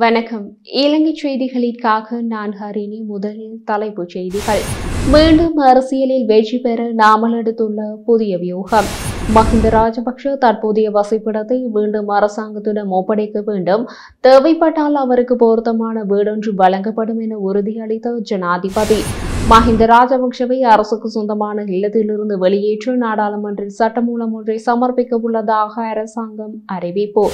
வணக்கம். இலங்கை செய்திகளுக்காக நான் ஹரிணி. முதலில் தலைப்புச் செய்திகள். மீண்டும் அரசியலில் வெற்றி பெற நாமல் எடுத்துள்ள புதிய வியூகம். மஹிந்த ராஜபக்ஷ தற்போதைய வசிப்பிடத்தை மீண்டும் அரசாங்கத்திடம் ஒப்படைக்க வேண்டும். தேவைப்பட்டால் அவருக்கு பொருத்தமான வீடொன்று வழங்கப்படும் என உறுதியளித்த ஜனாதிபதி. மஹிந்த ராஜபக்ஷவை அரசுக்கு சொந்தமான இல்லத்திலிருந்து வெளியேற்ற நாடாளுமன்றில் சட்டமூலம் ஒன்றை சமர்ப்பிக்க உள்ளதாக அரசாங்கம் அறிவிப்பு.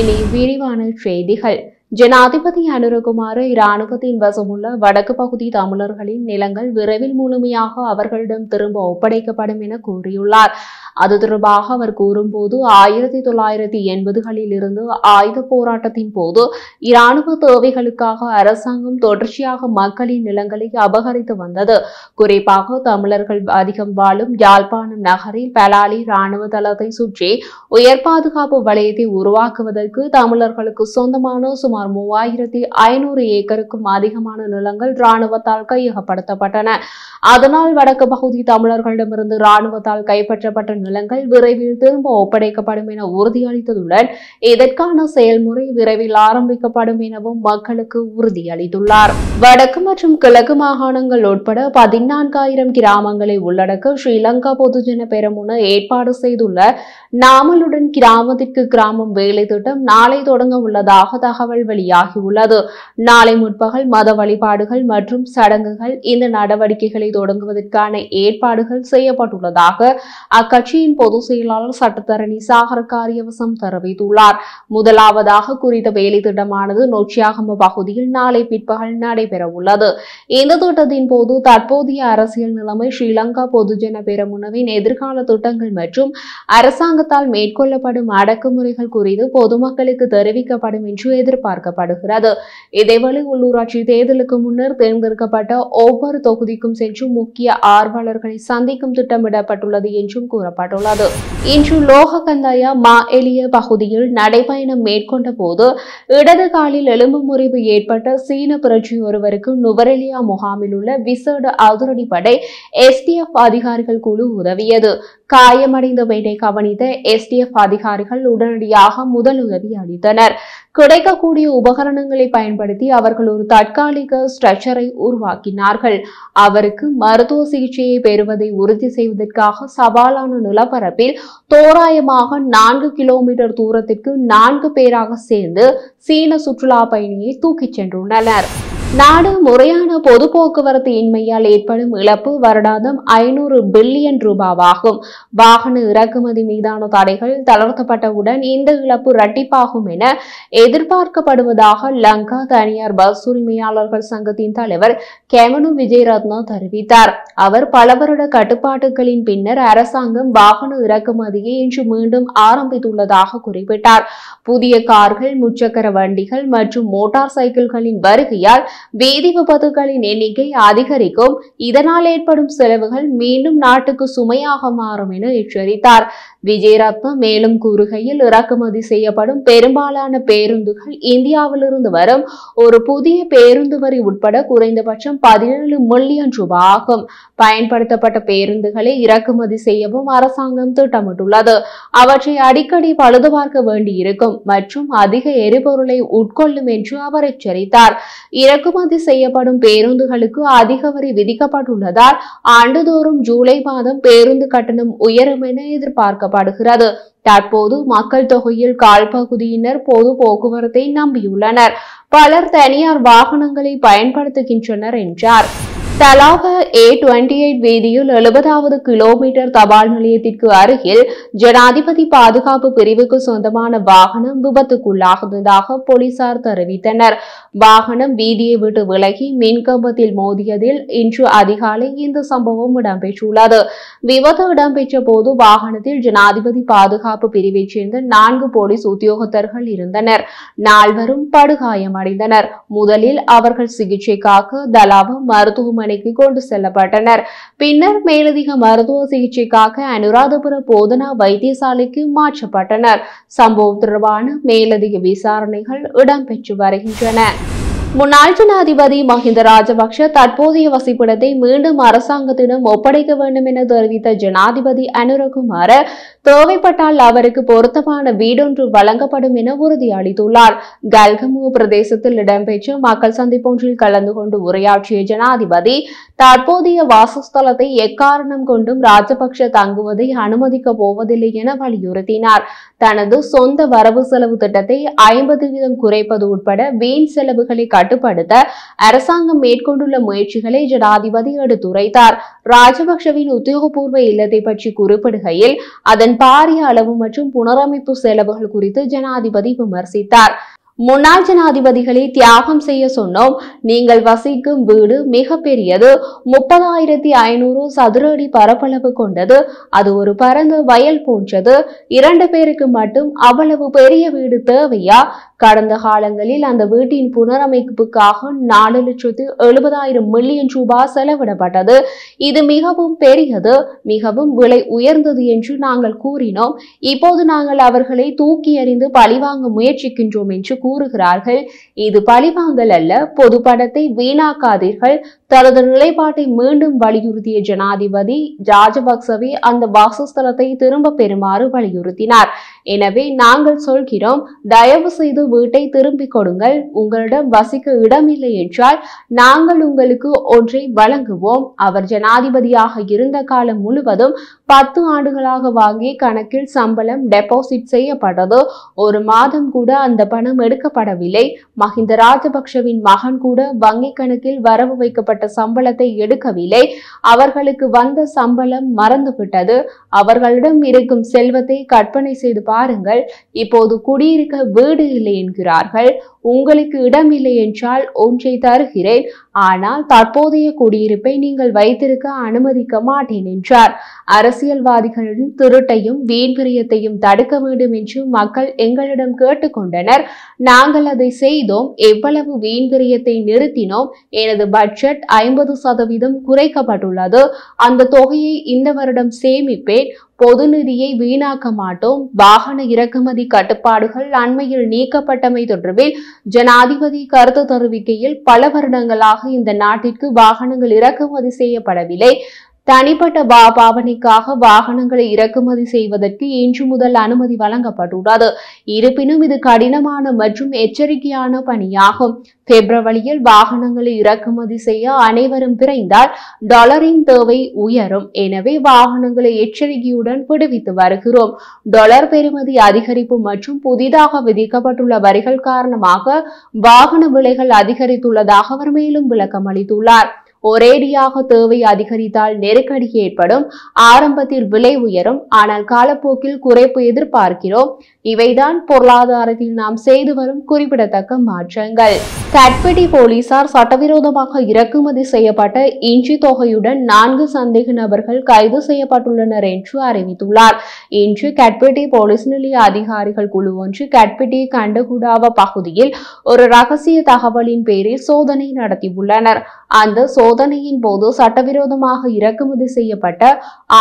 இனி விரிவான செய்திகள். ஜனாதிபதி அனுரகுமார இராணுவத்தின் வசமுள்ள வடக்கு பகுதி தமிழர்களின் நிலங்கள் விரைவில் முழுமையாக அவர்களிடம் திரும்ப ஒப்படைக்கப்படும் என கூறியுள்ளார். அது தொடர்பாக அவர் கூறும்போது 1980களில் இருந்து ஆயுத போராட்டத்தின் போது இராணுவ தேவைகளுக்காக அரசாங்கம் தொடர்ச்சியாக மக்களின் நிலங்களை அபகரித்து வந்தது. குறிப்பாக தமிழர்கள் அதிகம் வாழும் யாழ்ப்பாணம் நகரில் பலாலி இராணுவ தளத்தை சுற்றி உயர் பாதுகாப்பு வலயத்தை உருவாக்குவதற்கு தமிழர்களுக்கு சொந்தமான சுமார் 3500 ஏக்கருக்கும் அதிகமான நிலங்கள் இராணுவத்தால் கையகப்படுத்தப்பட்டன. அதனால் வடக்கு பகுதி தமிழர்களிடமிருந்து இராணுவத்தால் கைப்பற்றப்பட்ட நிலங்கள் விரைவில் திரும்ப ஒப்படைக்கப்படும் என உறுதியளித்ததுடன் இதற்கான செயல்முறை விரைவில் ஆரம்பிக்கப்படும் எனவும் மக்களுக்கு உறுதியளித்துள்ளார். வடக்கு மற்றும் கிழக்கு மாகாணங்கள் உட்பட 14,000 கிராமங்களை உள்ளடக்க ஸ்ரீலங்கா பொதுஜன பெரமுன ஏற்பாடு செய்துள்ள நாமலுடன் கிராமத்திற்கு கிராமம் வேலை திட்டம் நாளை தொடங்க உள்ளதாக தகவல் வெளியாகியுள்ளது. நாளை முற்பகல் மத வழிபாடுகள் மற்றும் சடங்குகள் இந்த நடவடிக்கைகளை தொடங்குவதற்கான ஏற்பாடுகள் செய்யப்பட்டுள்ளதாக அக்கட்சியின் பொதுச் செயலாளர் சட்டத்தரணி சாகர காரியவசம் தெரிவித்துள்ளார். முதலாவதாக குறித்த வேலை திட்டமானது நொச்சியாகம பகுதியில் நாளை பிற்பகல் நடைபெற உள்ளது. இந்த திட்டத்தின் போது தற்போதைய அரசியல் நிலைமை, ஸ்ரீலங்கா பொதுஜன பெரமுனவின் எதிர்கால திட்டங்கள் மற்றும் அரசாங்கத்தால் மேற்கொள்ளப்படும் அடக்குமுறைகள் குறித்து பொதுமக்களுக்கு தெரிவிக்கப்படும் என்று எதிர்பார்க்கப்படுகிறது. இதேவேளை உள்ளூராட்சி தேர்தலுக்கு முன்னர் தேர்ந்தெடுக்கப்பட்ட ஒவ்வொரு தொகுதிக்கும் சென்று முக்கிய ஆர்வலர்களை சந்திக்கும் திட்டமிடப்பட்டுள்ளது என்றும் கூறப்பட்டுள்ளது. இன்று லோககந்தாயா மா எலிய பகுதியில் நடைபயணம் மேற்கொண்ட போது இடது காலில் எலும்பு முறிவு ஏற்பட்ட சீன புரட்சி ஒருவருக்கு நுவரெலியா முகாமில் உள்ள விசேட அதிரடிப்படை STF அதிகாரிகள் குழு உதவியது. காயமடைந்தவரை கவனித்த STF அதிகாரிகள் உடனடியாக முதல் உதவி அளித்தனர். கிடைக்கக்கூடிய உபகரணங்களை பயன்படுத்தி அவர்கள் ஒரு தற்காலிக ஸ்ட்ரெச்சரை உருவாக்கினார்கள். அவருக்கு மருத்துவ சிகிச்சையை பெறுவதை உறுதி செய்வதற்காக சவாலான நிலப்பரப்பில் தோராயமாக 4 கிலோமீட்டர் தூரத்திற்கு 4 பேராக சேர்ந்து சீன சுற்றுலா பயணியை தூக்கிச் சென்றுள்ளனர். நாடு முறையான பொது போக்குவரத்து இன்மையால் ஏற்படும் இழப்பு வருடாந்தம் 500 பில்லியன் ரூபாவாகும். வாகன இறக்குமதி மீதான தடைகள் தளர்த்தப்பட்டவுடன் இந்த இழப்பு இரட்டிப்பாகும் என எதிர்பார்க்கப்படுவதாக லங்கா தனியார் பஸ் உரிமையாளர்கள் சங்கத்தின் தலைவர் கெமனு விஜயரத்ன தெரிவித்தார். அவர் பல வருட கட்டுப்பாட்டுகளின் பின்னர் அரசாங்கம் வாகன இறக்குமதியை இன்று மீண்டும் ஆரம்பித்துள்ளதாக குறிப்பிட்டார். புதிய கார்கள், முச்சக்கர வண்டிகள் மற்றும் மோட்டார் சைக்கிள்களின் வருகையால் வீதி விபத்துகளின் எண்ணிக்கை அதிகரிக்கும். இதனால் ஏற்படும் செலவுகள் மீண்டும் நாட்டுக்கு சுமையாக மாறும் என எச்சரித்தார். விஜயரத்ன மேலும் கூறுகையில், இறக்குமதி செய்யப்படும் பெரும்பாலான பேருந்துகள் இந்தியாவிலிருந்து வரும். ஒரு புதிய பேருந்து வரி உட்பட குறைந்தபட்சம் 17 மில்லியன் ரூபாய் ஆகும். பயன்படுத்தப்பட்ட பேருந்துகளை இறக்குமதி செய்யவும் அரசாங்கம் திட்டமிட்டுள்ளது. அவற்றை அடிக்கடி பழுது பார்க்க வேண்டியிருக்கும் மற்றும் அதிக எரிபொருளை உட்கொள்ளும் என்று அவர் எச்சரித்தார். இறக்குமதி செய்யப்படும் பேருந்துகளுக்கு அதிக வரி விதிக்கப்பட்டுள்ளதால் ஆண்டுதோறும் ஜூலை மாதம் பேருந்து கட்டணம் உயரும் என எதிர்பார்க்கப்படுகிறது. தற்போது மக்கள் தொகையில் கால்பகுதியினர் பொது போக்குவரத்தை நம்பியுள்ளனர். பலர் தனியார் வாகனங்களை பயன்படுத்துகின்றனர் என்றார். தலாவ A28 வீதியில் 70வது கிலோமீட்டர் தபால் நிலையத்திற்கு அருகில் ஜனாதிபதி பாதுகாப்பு பிரிவுக்கு சொந்தமான வாகனம் விபத்துக்குள்ளாகுவதாக போலீசார் தெரிவித்தனர். வாகனம் வீதியை விட்டு விலகி மின்கம்பத்தில் மோதியதில் இன்று அதிகாலை இந்த சம்பவம் இடம்பெற்றுள்ளது. விபத்து இடம்பெற்ற போது வாகனத்தில் ஜனாதிபதி பாதுகாப்பு பிரிவைச் சேர்ந்த 4 போலீஸ் உத்தியோகத்தர்கள் இருந்தனர். 4வரும் படுகாயமடைந்தனர். முதலில் அவர்கள் சிகிச்சைக்காக தலாவ மருத்துவமனை கொண்டு செல்லப்பட்டனர். பின்னர் மேலதிக மருத்துவ சிகிச்சைக்காக அனுராதபுர போதனா வைத்தியசாலைக்கு மாற்றப்பட்டனர். சம்பவம் தொடர்பான மேலதிக விசாரணைகள் இடம்பெற்று வருகின்றன. முன்னாள் ஜனாதிபதி மஹிந்த ராஜபக்ஷ தற்போதைய வசிப்பிடத்தை மீண்டும் அரசாங்கத்திடம் ஒப்படைக்க வேண்டும் என தெரிவித்த ஜனாதிபதி அனுரகுமார தேவைப்பட்டால் அவருக்கு பொருத்தமான வீடொன்று வழங்கப்படும் என உறுதியளித்துள்ளார். கல்கமுவ பிரதேசத்தில் இடம்பெற்ற மக்கள் சந்திப்பொன்றில் கலந்து கொண்டு உரையாற்றிய ஜனாதிபதி தற்போதைய வாசஸ்தலத்தை எக்காரணம் கொண்டும் ராஜபக்ஷ தங்குவதை அனுமதிக்கப் போவதில்லை என வலியுறுத்தினார். தனது சொந்த வரவு செலவு திட்டத்தை 50% குறைப்பது உட்பட வீண் செலவுகளை கட்டுப்படுத்த அரசாங்கம் மேற்கொண்டுள்ள முயற்சிகளை ஜனாதிபதி எடுத்துரைத்தார். ராஜபக்ஷவின் உத்தியோகபூர்வ இல்லத்தை பற்றி குறிப்பிடுகையில் அதன் பாரிய அளவு மற்றும் புனரமைப்பு செலவுகள் குறித்து ஜனாதிபதி விமர்சித்தார். முன்னாள் ஜனாதிபதிகளை தியாகம் செய்ய சொன்னோம். நீங்கள் வசிக்கும் வீடு மிக பெரியது, 30,500 சதுர அடி பரப்பளவு கொண்டது. அது ஒரு பரந்த வயல் போன்றது. 2 பேருக்கு மட்டும் அவ்வளவு பெரிய வீடு தேவையா? கடந்த காலங்களில் அந்த வீட்டின் புனரமைப்புக்காக 4,70,000 மில்லியன் ரூபாய் செலவிடப்பட்டது. இது மிகவும் பெரியது, மிகவும் விலை உயர்ந்தது என்று நாங்கள் கூறினோம். இப்போது நாங்கள் அவர்களை தூக்கி எறிந்து பழிவாங்க முயற்சிக்கின்றோம் என்று கூறுகிறார்கள். இது பழிவாங்கல் அல்ல. பொது படத்தை வீணாக்காதீர்கள். தனது நிலைப்பாட்டை மீண்டும் வலியுறுத்திய ஜனாதிபதி ராஜபக்சவை அந்த வாசஸ்தலத்தை திரும்ப பெறுமாறு வலியுறுத்தினார். எனவே நாங்கள் சொல்கிறோம், தயவு செய்து வீட்டை திரும்பிக் கொடுங்கள். உங்களிடம் வசிக்க இடமில்லை என்றால் நாங்கள் உங்களுக்கு ஒன்றை வழங்குவோம். அவர் ஜனாதிபதியாக இருந்த காலம் முழுவதும் 10 ஆண்டுகளாக வாங்கி கணக்கில் சம்பளம் டெபாசிட் செய்யப்பட்டது. ஒரு மாதம் கூட அந்த பணம் எடுக்கப்படவில்லை. மஹிந்த ராஜபக்ஷவின் மகன் கூட வங்கி கணக்கில் வரவு வைக்கப்பட்ட சம்பளத்தை எடுக்கவில்லை. அவர்களுக்கு வந்த சம்பளம் மறந்துவிட்டது. அவர்களிடம் இருக்கும் செல்வத்தை கற்பனை செய்து பாருங்கள். இப்போது குடியிருக்க வீடு இல்லை என்கிறார்கள். உங்களுக்கு இடம் இல்லை என்றால் ஒன்றை தருகிறேன், ஆனால் தற்போதைய குடியிருப்பை நீங்கள் வைத்திருக்க அனுமதிக்க மாட்டேன் என்றார். அரசியல்வாதிகளின் திருட்டையும் வீண்விரயத்தையும் தடுக்க வேண்டும் என்று மக்கள் எங்களிடம் கேட்டுக்கொண்டனர். நாங்கள் அதை செய்தோம். எவ்வளவு வீண்விரயத்தை நிறுத்தினோம். எனது பட்ஜெட் 50% குறைக்கப்பட்டுள்ளது. அந்த தொகையை இந்த வருடம் சேமிப்பேன். பொது நிதியை வீணாக்க மாட்டோம். வாகன இறக்குமதி கட்டுப்பாடுகள் அண்மையில் நீக்கப்பட்டமை தொடர்பில் ஜனாதிபதி கருத்து தெரிவிக்கையில், பல வருடங்களாக இந்த நாட்டிற்கு வாகனங்கள் இறக்குமதி செய்யப்படவில்லை. தனிப்பட்ட பாவனைக்காக வாகனங்களை இறக்குமதி செய்வதற்கு இன்று முதல் அனுமதி வழங்கப்பட்டுள்ளது. இருப்பினும் இது கடினமான மற்றும் எச்சரிக்கையான பணியாகும். பிப்ரவரியில் வாகனங்களை இறக்குமதி செய்ய அனைவரும் விரைந்தால் டாலரின் தேவை உயரும். எனவே வாகனங்களை எச்சரிக்கையுடன் விடுவித்து வருகிறோம். டாலர் பெறுமதி அதிகரிப்பு மற்றும் புதிதாக விதிக்கப்பட்டுள்ள வரிகள் காரணமாக வாகன விலைகள் அதிகரித்துள்ளதாக அவர் மேலும் விளக்கம் அளித்துள்ளார். ஒரேடியாக தேவை அதிகரித்தால் நெருக்கடி ஏற்படும். ஆரம்பத்தில் விலை உயரும், ஆனால் காலப்போக்கில் குறைப்பு எதிர்பார்க்கிறோம். இவைதான் பொருளாதாரத்தில் நாம் செய்து வரும் குறிப்பிடத்தக்க மாற்றங்கள். கட்பெட்டி போலீசார் சட்டவிரோதமாக இறக்குமதி செய்யப்பட்ட இஞ்சி தொகையுடன் 4 சந்தேக நபர்கள் கைது செய்யப்பட்டுள்ளனர் என்று அறிவித்துள்ளார். இன்று கட்பெட்டி போலீஸ் நிலைய அதிகாரிகள் குழு ஒன்று கட்பெட்டி கண்டகுடாவ பகுதியில் ஒரு ரகசிய தகவலின் பேரில் சோதனை நடத்தியுள்ளனர். அந்த சோதனையின் போது சட்டவிரோதமாக இறக்குமதி செய்யப்பட்ட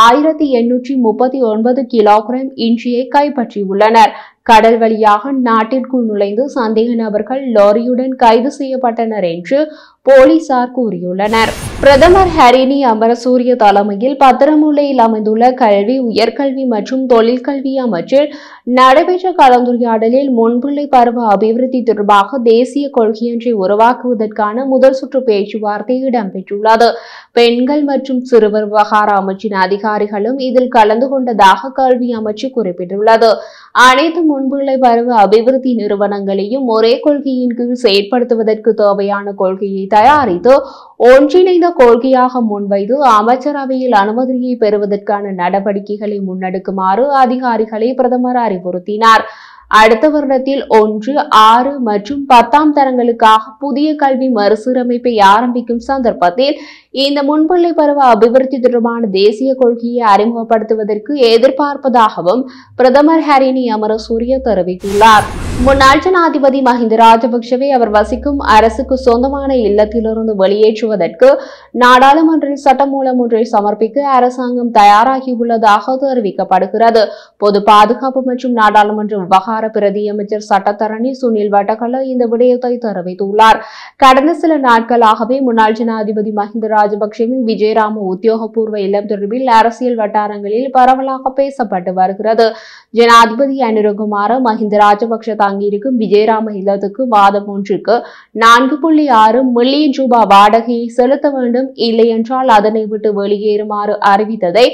1839 கிலோகிராம் இஞ்சியை கைப்பற்றியுள்ளனர். கடல் வழியாக நாட்டிற்குள் நுழைந்து சந்தேக நபர்கள் லாரியுடன் கைது செய்யப்பட்டனர் என்று போலீசார் கூறியுள்ளனர். பிரதமர் ஹரினி அமரசூரிய தலைமையில் பத்திரமுல்லையில் அமைந்துள்ள கல்வி, உயர்கல்வி மற்றும் தொழிற்கல்வி அமைச்சில் நடைபெற்ற கலந்துரையாடலில் முன்பிள்ளை பருவ அபிவிருத்தி தொடர்பாக தேசிய கொள்கையொன்றை உருவாக்குவதற்கான முதல் சுற்று பேச்சுவார்த்தை இடம்பெற்றுள்ளது. பெண்கள் மற்றும் சிறுவர் விவகார அமைச்சின் அதிகாரிகளும் இதில் கலந்து கொண்டதாக கல்வி அமைச்சு குறிப்பிட்டுள்ளது. அனைத்து முன்பிள்ளை பருவ அபிவிருத்தி நிறுவனங்களையும் ஒரே கொள்கையின் கீழ் செயற்படுத்துவதற்கு தேவையான கொள்கையை தயாரித்து ஒன்றிணைந்த கொள்கையாக முன்வைத்து அமைச்சரவையில் அனுமதியை பெறுவதற்கான நடவடிக்கைகளை முன்னெடுக்குமாறு அதிகாரிகளை பிரதமர் அறிவுறுத்தினார். அடுத்த வருடத்தில் 1, 6 மற்றும் 10ஆம் தரங்களுக்காக புதிய கல்வி மறுசீரமைப்பை ஆரம்பிக்கும் சந்தர்ப்பத்தில் இந்த முன்பிள்ளை பருவ அபிவிருத்தி தொடர்பான தேசிய கொள்கையை அறிமுகப்படுத்துவதற்கு எதிர்பார்ப்பதாகவும் பிரதமர் ஹரினி அமரசூரிய தெரிவித்துள்ளார். முன்னாள் ஜனாதிபதி மஹிந்த ராஜபக்ஷவை அவர் வசிக்கும் அரசுக்கு சொந்தமான இல்லத்திலிருந்து வெளியேற்றுவதற்கு நாடாளுமன்றில் சட்டமூலம் ஒன்றை சமர்ப்பிக்க அரசாங்கம் தயாராகியுள்ளதாக தெரிவிக்கப்படுகிறது. பொது பாதுகாப்பு மற்றும் நாடாளுமன்ற விவகார பிரதி அமைச்சர் சட்டத்தரணி சுனில் வட்டகல இந்த விடயத்தை தெரிவித்துள்ளார். கடந்த சில நாட்களாகவே முன்னாள் ஜனாதிபதி மஹிந்த ராஜபக்ஷவின் விஜயராம உத்தியோகபூர்வ இல்லம் தொடர்பில் அரசியல் வட்டாரங்களில் பரவலாக பேசப்பட்டு வருகிறது. ஜனாதிபதி அனுரகுமார மஹிந்த ராஜபக்ஷ தங்கியிருக்கும் விஜயராம இல்லத்துக்கு மாதம் ஒன்றுக்கு 4.6 மில்லியன் ரூபாய் வாடகையை செலுத்த வேண்டும், இல்லை என்றால் அதனை விட்டு வெளியேறுமாறு அறிவித்ததை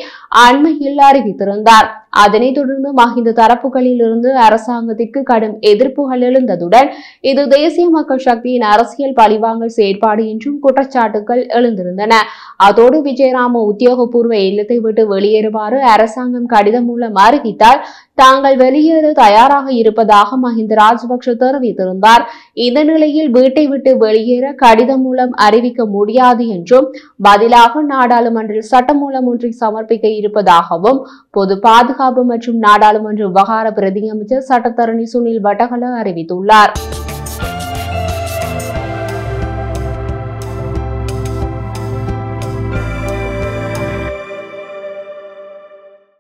அண்மையில் அறிவித்திருந்தார். அதனைத் தொடர்ந்து மஹிந்த தரப்புகளில் இருந்து அரசாங்கத்திற்கு கடும் எதிர்ப்புகள் எழுந்ததுடன் இது தேசிய மக்கள் சக்தியின் அரசியல் பழிவாங்கல் செயற்பாடு என்றும் குற்றச்சாட்டுகள் எழுந்திருந்தன. அதோடு விஜயராம உத்தியோகபூர்வ இல்லத்தை விட்டு வெளியேறுமாறு அரசாங்கம் கடிதம் மூலம் அறிவித்தால் தாங்கள் வெளியேற தயாராக இருப்பதாக மஹிந்த ராஜபக்ஷ தெரிவித்திருந்தார். இந்த நிலையில் வீட்டை விட்டு வெளியேற கடிதம் மூலம் அறிவிக்க முடியாது என்றும் பதிலாக நாடாளுமன்றில் சட்டமூலம் ஒன்றை சமர்ப்பிக்க இருப்பதாகவும் பொது பாதுகாப்பு மற்றும் நாடாளுமன்ற விவகார பிரதி அமைச்சர் சட்டத்தரணி சுனில் வட்டகல அறிவித்துள்ளார்.